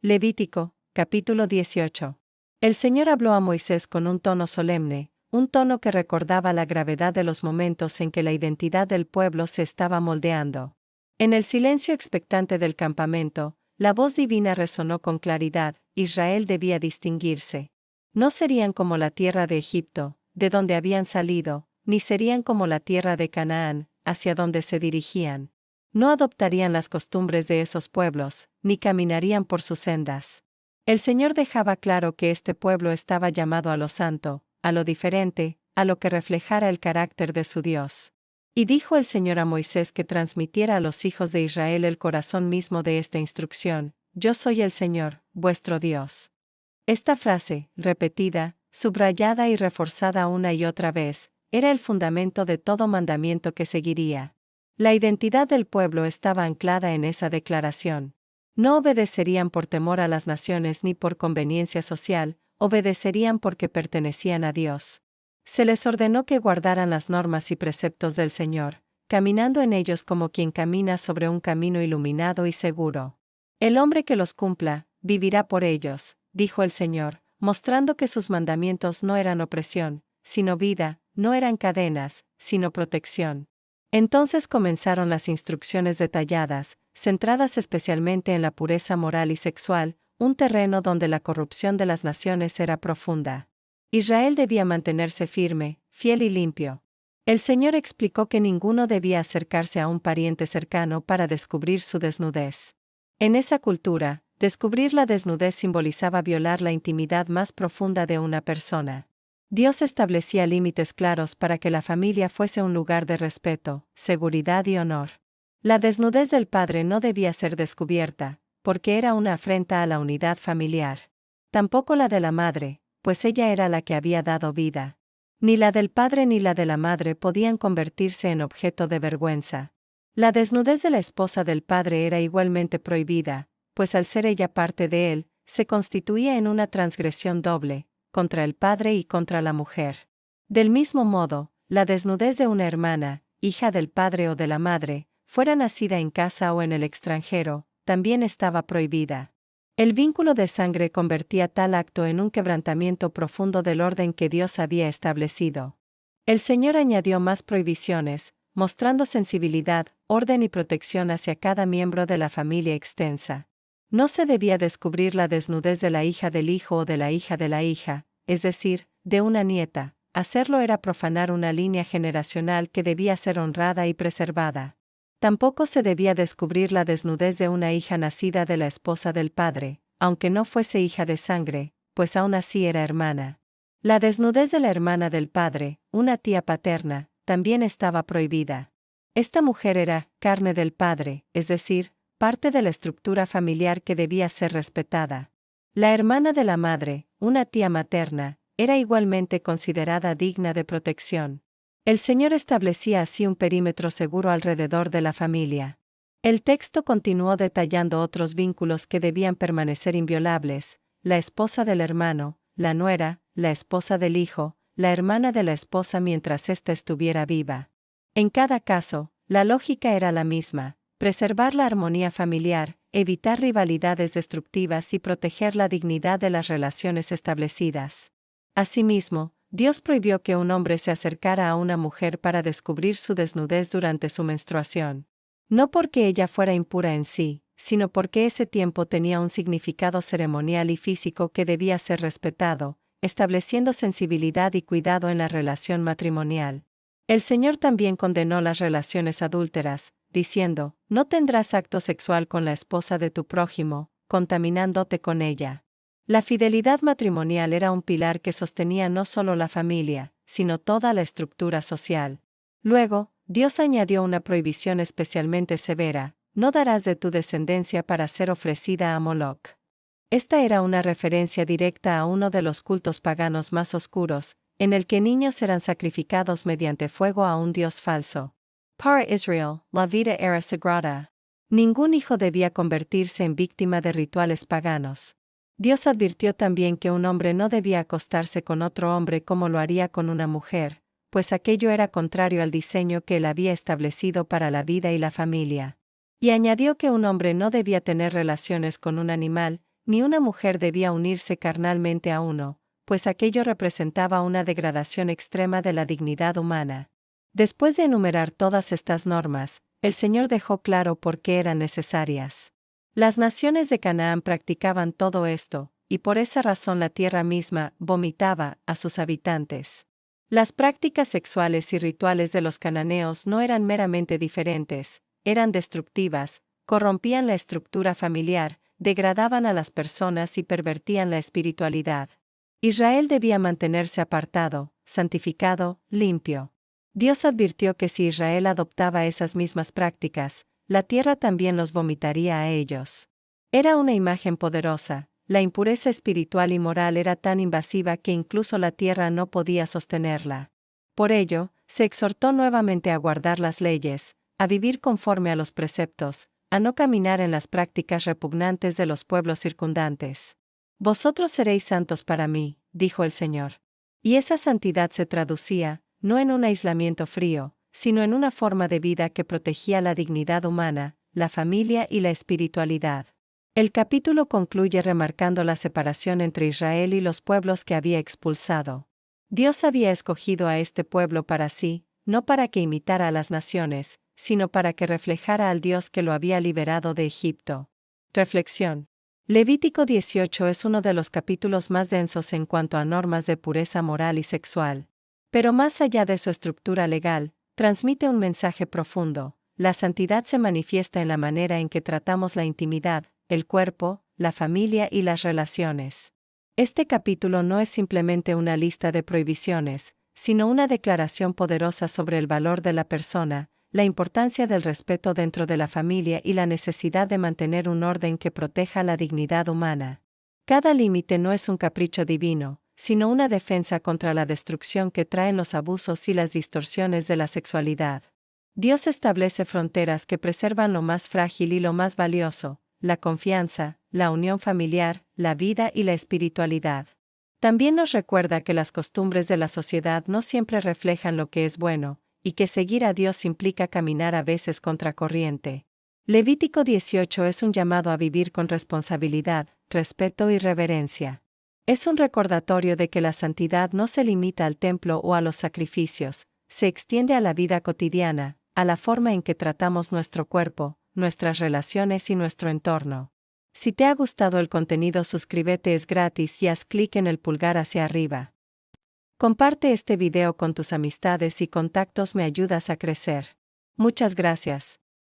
Levítico, capítulo 18. El Señor habló a Moisés con un tono solemne, un tono que recordaba la gravedad de los momentos en que la identidad del pueblo se estaba moldeando. En el silencio expectante del campamento, la voz divina resonó con claridad: Israel debía distinguirse. No serían como la tierra de Egipto, de donde habían salido, ni serían como la tierra de Canaán, hacia donde se dirigían. No adoptarían las costumbres de esos pueblos, ni caminarían por sus sendas. El Señor dejaba claro que este pueblo estaba llamado a lo santo, a lo diferente, a lo que reflejara el carácter de su Dios. Y dijo el Señor a Moisés que transmitiera a los hijos de Israel el corazón mismo de esta instrucción: Yo soy el Señor, vuestro Dios. Esta frase, repetida, subrayada y reforzada una y otra vez, era el fundamento de todo mandamiento que seguiría. La identidad del pueblo estaba anclada en esa declaración. No obedecerían por temor a las naciones ni por conveniencia social, obedecerían porque pertenecían a Dios. Se les ordenó que guardaran las normas y preceptos del Señor, caminando en ellos como quien camina sobre un camino iluminado y seguro. El hombre que los cumpla, vivirá por ellos, dijo el Señor, mostrando que sus mandamientos no eran opresión, sino vida, no eran cadenas, sino protección. Entonces comenzaron las instrucciones detalladas, centradas especialmente en la pureza moral y sexual, un terreno donde la corrupción de las naciones era profunda. Israel debía mantenerse firme, fiel y limpio. El Señor explicó que ninguno debía acercarse a un pariente cercano para descubrir su desnudez. En esa cultura, descubrir la desnudez simbolizaba violar la intimidad más profunda de una persona. Dios establecía límites claros para que la familia fuese un lugar de respeto, seguridad y honor. La desnudez del padre no debía ser descubierta, porque era una afrenta a la unidad familiar. Tampoco la de la madre, pues ella era la que había dado vida. Ni la del padre ni la de la madre podían convertirse en objeto de vergüenza. La desnudez de la esposa del padre era igualmente prohibida, pues al ser ella parte de él, se constituía en una transgresión doble, contra el padre y contra la mujer. Del mismo modo, la desnudez de una hermana, hija del padre o de la madre, fuera nacida en casa o en el extranjero, también estaba prohibida. El vínculo de sangre convertía tal acto en un quebrantamiento profundo del orden que Dios había establecido. El Señor añadió más prohibiciones, mostrando sensibilidad, orden y protección hacia cada miembro de la familia extensa. No se debía descubrir la desnudez de la hija del hijo o de la hija, es decir, de una nieta. Hacerlo era profanar una línea generacional que debía ser honrada y preservada. Tampoco se debía descubrir la desnudez de una hija nacida de la esposa del padre, aunque no fuese hija de sangre, pues aún así era hermana. La desnudez de la hermana del padre, una tía paterna, también estaba prohibida. Esta mujer era carne del padre, es decir, parte de la estructura familiar que debía ser respetada. La hermana de la madre, una tía materna, era igualmente considerada digna de protección. El Señor establecía así un perímetro seguro alrededor de la familia. El texto continuó detallando otros vínculos que debían permanecer inviolables: la esposa del hermano, la nuera, la esposa del hijo, la hermana de la esposa mientras ésta estuviera viva. En cada caso, la lógica era la misma: preservar la armonía familiar, evitar rivalidades destructivas y proteger la dignidad de las relaciones establecidas. Asimismo, Dios prohibió que un hombre se acercara a una mujer para descubrir su desnudez durante su menstruación. No porque ella fuera impura en sí, sino porque ese tiempo tenía un significado ceremonial y físico que debía ser respetado, estableciendo sensibilidad y cuidado en la relación matrimonial. El Señor también condenó las relaciones adúlteras, diciendo: No tendrás acto sexual con la esposa de tu prójimo, contaminándote con ella. La fidelidad matrimonial era un pilar que sostenía no solo la familia, sino toda la estructura social. Luego, Dios añadió una prohibición especialmente severa: no darás de tu descendencia para ser ofrecida a Moloch. Esta era una referencia directa a uno de los cultos paganos más oscuros, en el que niños eran sacrificados mediante fuego a un dios falso. Para Israel, la vida era sagrada. Ningún hijo debía convertirse en víctima de rituales paganos. Dios advirtió también que un hombre no debía acostarse con otro hombre como lo haría con una mujer, pues aquello era contrario al diseño que él había establecido para la vida y la familia. Y añadió que un hombre no debía tener relaciones con un animal, ni una mujer debía unirse carnalmente a uno, pues aquello representaba una degradación extrema de la dignidad humana. Después de enumerar todas estas normas, el Señor dejó claro por qué eran necesarias. Las naciones de Canaán practicaban todo esto, y por esa razón la tierra misma vomitaba a sus habitantes. Las prácticas sexuales y rituales de los cananeos no eran meramente diferentes, eran destructivas, corrompían la estructura familiar, degradaban a las personas y pervertían la espiritualidad. Israel debía mantenerse apartado, santificado, limpio. Dios advirtió que si Israel adoptaba esas mismas prácticas, la tierra también los vomitaría a ellos. Era una imagen poderosa, la impureza espiritual y moral era tan invasiva que incluso la tierra no podía sostenerla. Por ello, se exhortó nuevamente a guardar las leyes, a vivir conforme a los preceptos, a no caminar en las prácticas repugnantes de los pueblos circundantes. Vosotros seréis santos para mí, dijo el Señor. Y esa santidad se traducía, no en un aislamiento frío, sino en una forma de vida que protegía la dignidad humana, la familia y la espiritualidad. El capítulo concluye remarcando la separación entre Israel y los pueblos que había expulsado. Dios había escogido a este pueblo para sí, no para que imitara a las naciones, sino para que reflejara al Dios que lo había liberado de Egipto. Reflexión. Levítico 18 es uno de los capítulos más densos en cuanto a normas de pureza moral y sexual. Pero más allá de su estructura legal, transmite un mensaje profundo. La santidad se manifiesta en la manera en que tratamos la intimidad, el cuerpo, la familia y las relaciones. Este capítulo no es simplemente una lista de prohibiciones, sino una declaración poderosa sobre el valor de la persona, la importancia del respeto dentro de la familia y la necesidad de mantener un orden que proteja la dignidad humana. Cada límite no es un capricho divino, sino una defensa contra la destrucción que traen los abusos y las distorsiones de la sexualidad. Dios establece fronteras que preservan lo más frágil y lo más valioso, la confianza, la unión familiar, la vida y la espiritualidad. También nos recuerda que las costumbres de la sociedad no siempre reflejan lo que es bueno, y que seguir a Dios implica caminar a veces contracorriente. Levítico 18 es un llamado a vivir con responsabilidad, respeto y reverencia. Es un recordatorio de que la santidad no se limita al templo o a los sacrificios, se extiende a la vida cotidiana, a la forma en que tratamos nuestro cuerpo, nuestras relaciones y nuestro entorno. Si te ha gustado el contenido, suscríbete, es gratis y haz clic en el pulgar hacia arriba. Comparte este video con tus amistades y contactos, me ayudas a crecer. Muchas gracias.